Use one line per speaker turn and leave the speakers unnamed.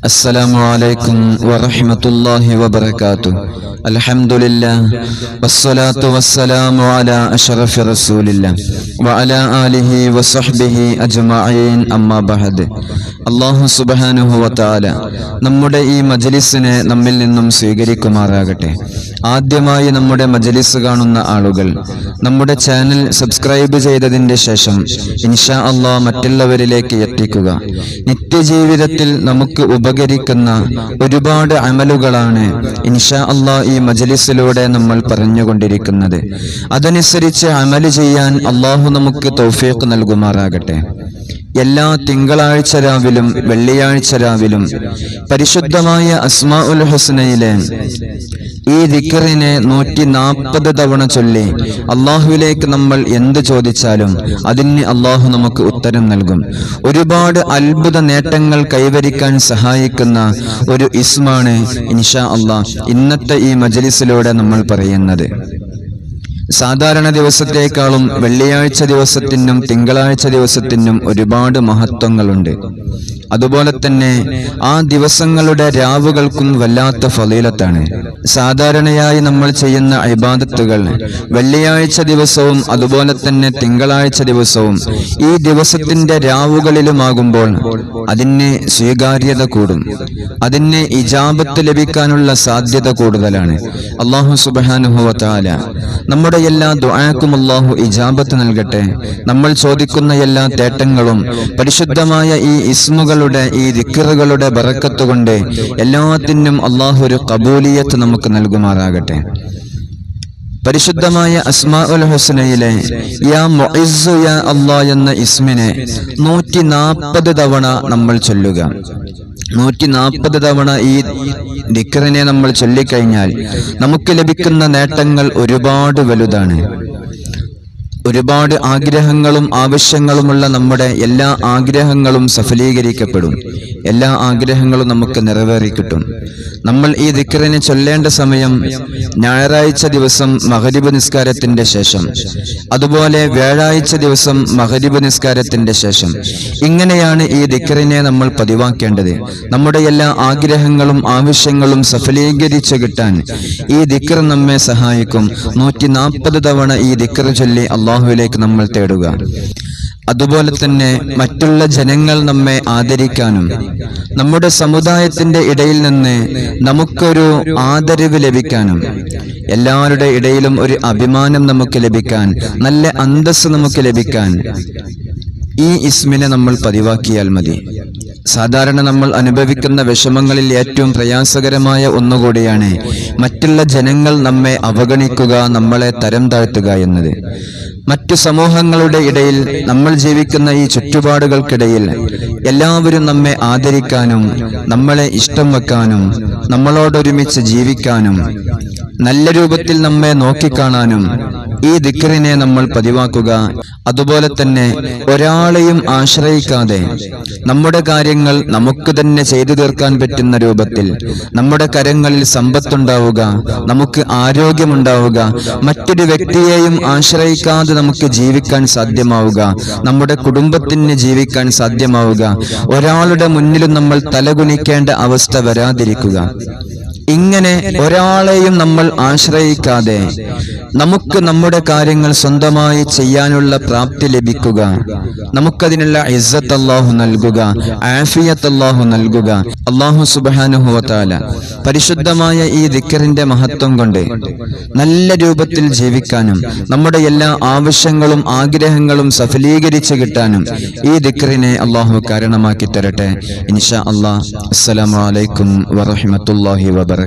السلام عليكم ورحمة الله وبركاته. الحمد لله والصلاة والسلام على أشرف رسول الله وعلى آله وصحبه أجمعين أما بعد. അല്ലാഹു സുബ്ഹാനഹു വ തആല നമ്മുടെ ഈ മജ്ലിസിനെ നമ്മിൽ നിന്നും സ്വീകരിക്കുമാറാകട്ടെ. ആദ്യമായി നമ്മുടെ മജ്ലിസ് കാണുന്ന ആളുകൾ നമ്മുടെ ചാനൽ സബ്സ്ക്രൈബ് ചെയ്തതിന്റെ ശേഷം ഇൻഷാ അല്ലാഹ് മറ്റുള്ളവരിലേക്ക് എത്തിക്കുക. നിത്യജീവിതത്തിൽ നമുക്ക് ഉപകരിക്കുന്ന ഒരുപാട് അമലുകളാണ് ഇൻഷാ അല്ലാഹ് ഈ മജ്ലിസിലൂടെ നമ്മൾ പറഞ്ഞുകൊണ്ടിരിക്കുന്നത്. അതനുസരിച്ച് അമൽ ചെയ്യാൻ അല്ലാഹു നമുക്ക് തൗഫീഖ് നൽകുമാറാകട്ടെ. എല്ലാ തിങ്കളാഴ്ച രാവിലും വെള്ളിയാഴ്ച രാവിലും പരിശുദ്ധമായ അസ്മാഉൽ ഹുസ്നയിലെ ഈ ദിക്റിനെ 140 തവണ ചൊല്ലി അള്ളാഹുവിലേക്ക് നമ്മൾ എന്ത് ചോദിച്ചാലും അതിന് അള്ളാഹു നമുക്ക് ഉത്തരം നൽകും. ഒരുപാട് അത്ഭുത നേട്ടങ്ങൾ കൈവരിക്കാൻ സഹായിക്കുന്ന ഒരു ഇസ്മാണ് ഇൻഷാ അള്ളാഹ് ഇന്നത്തെ ഈ മജ്ലിസിലൂടെ നമ്മൾ പറയുന്നത്. സാധാരണ ദിവസത്തേക്കാളും വെള്ളിയാഴ്ച ദിവസത്തിനും തിങ്കളാഴ്ച ദിവസത്തിനും ഒരുപാട് മഹത്വങ്ങളുണ്ട്. അതുപോലെ തന്നെ ആ ദിവസങ്ങളുടെ രാവുകൾക്കും വല്ലാത്ത ഫളീലത്താണ്. സാധാരണയായി നമ്മൾ ചെയ്യുന്ന ഇബാദത്തുകൾ വെള്ളിയാഴ്ച ദിവസവും അതുപോലെ തന്നെ തിങ്കളാഴ്ച ദിവസവും ഈ ദിവസത്തിന്റെ രാവുകളിലുമാകുമ്പോൾ അതിന് സ്വീകാര്യത കൂടും, അതിന് ഇജാബത്ത് ലഭിക്കാനുള്ള സാധ്യത കൂടുതലാണ്. അല്ലാഹു സുബ്ഹാനഹു വ തആല നമ്മുടെ എല്ലാ ദുആക്കും അല്ലാഹു ഇജാബത്ത് നൽകട്ടെ. നമ്മൾ ചോദിക്കുന്ന എല്ലാ തേട്ടങ്ങളും പരിശുദ്ധമായ ഈ ഇസ്മുകളുടെ ഈ ദിക്റുകളുടെ ബറക്കത്ത് കൊണ്ട് എല്ലാത്തിനും അല്ലാഹു ഒരു ഖബൂലിയത്ത് നമുക്ക് നൽകുമാറാകട്ടെ. പരിശുദ്ധമായ അസ്മാഉൽ ഹുസ്നയിലെ യാ മുഇസ്സു യാ അല്ലാഹ് എന്ന ഇസ്മിനെ 140 തവണ നമ്മൾ ചൊല്ലുക. 140 തവണ ഈ ദിക്റിനെ നമ്മൾ ചൊല്ലിക്കഴിഞ്ഞാൽ നമുക്ക് ലഭിക്കുന്ന നേട്ടങ്ങൾ ഒരുപാട് വലുതാണ്. ഒരുപാട് ആഗ്രഹങ്ങളും ആവശ്യങ്ങളുമുള്ള നമ്മുടെ എല്ലാ ആഗ്രഹങ്ങളും സഫലീകരിക്കപ്പെടും. എല്ലാ ആഗ്രഹങ്ങളും നമുക്ക് നിറവേറിക്കിട്ടും. നമ്മൾ ഈ ദിക്റിനെ ചൊല്ലേണ്ട സമയം ഞായറാഴ്ച ദിവസം മഗ്രിബ് നിസ്കാരത്തിന്റെ ശേഷം, അതുപോലെ വ്യാഴാഴ്ച ദിവസം മഗ്രിബ് നിസ്കാരത്തിന്റെ ശേഷം. ഇങ്ങനെയാണ് ഈ ദിക്റിനെ നമ്മൾ പതിവാക്കേണ്ടത്. നമ്മുടെ എല്ലാ ആഗ്രഹങ്ങളും ആവശ്യങ്ങളും സഫലീകരിച്ചു കിട്ടാൻ ഈ ദിക്ർ നമ്മെ സഹായിക്കും. 140 തവണ ഈ ദിക്ർ ചൊല്ലി അള്ളാഹുവിലേക്ക് നമ്മൾ തേടുക. അതുപോലെ തന്നെ മറ്റുള്ള ജനങ്ങൾ നമ്മെ ആദരിക്കാനും നമ്മുടെ സമുദായത്തിന്റെ ഇടയിൽ നിന്ന് നമുക്കൊരു ആദരവ് ലഭിക്കാനും എല്ലാവരുടെ ഇടയിലും ഒരു അഭിമാനം നമുക്ക് ലഭിക്കാൻ, നല്ല അന്തസ്സ് നമുക്ക് ലഭിക്കാൻ ഈ ഇസ്മിനെ നമ്മൾ പതിവാക്കിയാൽ മതി. സാധാരണ നമ്മൾ അനുഭവിക്കുന്ന വിഷമങ്ങളിൽ ഏറ്റവും പ്രയാസകരമായ ഒന്നുകൂടിയാണ് മറ്റുള്ള ജനങ്ങൾ നമ്മെ അവഗണിക്കുക, നമ്മളെ തരം താഴ്ത്തുക എന്നത്. മറ്റു സമൂഹങ്ങളുടെ ഇടയിൽ നമ്മൾ ജീവിക്കുന്ന ഈ ചുറ്റുപാടുകൾക്കിടയിൽ എല്ലാവരും നമ്മെ ആദരിക്കാനും നമ്മളെ ഇഷ്ടം വെക്കാനും നമ്മളോടൊരുമിച്ച് ജീവിക്കാനും നല്ല രൂപത്തിൽ നമ്മെ നോക്കിക്കാണാനും ഈ ദിക്റിനെ നമ്മൾ പതിവാക്കുക. അതുപോലെ തന്നെ ഒരാളെയും ആശ്രയിക്കാതെ നമ്മുടെ കാര്യങ്ങൾ നമുക്ക് തന്നെ ചെയ്തു തീർക്കാൻ പറ്റുന്ന രൂപത്തിൽ നമ്മുടെ കരങ്ങളിൽ സമ്പത്തുണ്ടാവുക, നമുക്ക് ആരോഗ്യമുണ്ടാവുക, മറ്റൊരു വ്യക്തിയെയും ആശ്രയിക്കാതെ നമുക്ക് ജീവിക്കാൻ സാധ്യമാവുക, നമ്മുടെ കുടുംബത്തിന് ജീവിക്കാൻ സാധ്യമാവുക, ഒരാളുടെ മുന്നിലും നമ്മൾ തലകുനിക്കേണ്ട അവസ്ഥ വരാതിരിക്കുക. ഇങ്ങനെ ഒരാളെയും നമ്മൾ ആശ്രയിക്കാതെ നമുക്ക് നമ്മുടെ കാര്യങ്ങൾ സ്വന്തമായി ചെയ്യാനുള്ള പ്രാപ്തി ലഭിക്കുക, നമുക്കതിനുള്ള ഇസ്സത്ത് അല്ലാഹു നൽകുക, ആഫിയത്ത് അല്ലാഹു നൽകുക. അല്ലാഹു സുബ്ഹാനഹു വ തആല പരിശുദ്ധമായ ഈ ദിക്റിന്റെ മഹത്വം കൊണ്ട് നല്ല രൂപത്തിൽ ജീവിക്കാനും നമ്മുടെ എല്ലാ ആവശ്യങ്ങളും ആഗ്രഹങ്ങളും സഫലീകരിച്ചു കിട്ടാനും ഈ ദിക്റിനെ അല്ലാഹു കാരണമാക്കി തരട്ടെ. ഇൻഷാ അല്ലാഹ്. അസ്സലാമു അലൈക്കും വറഹ്മത്തുള്ളാഹി വബറകാതുഹു.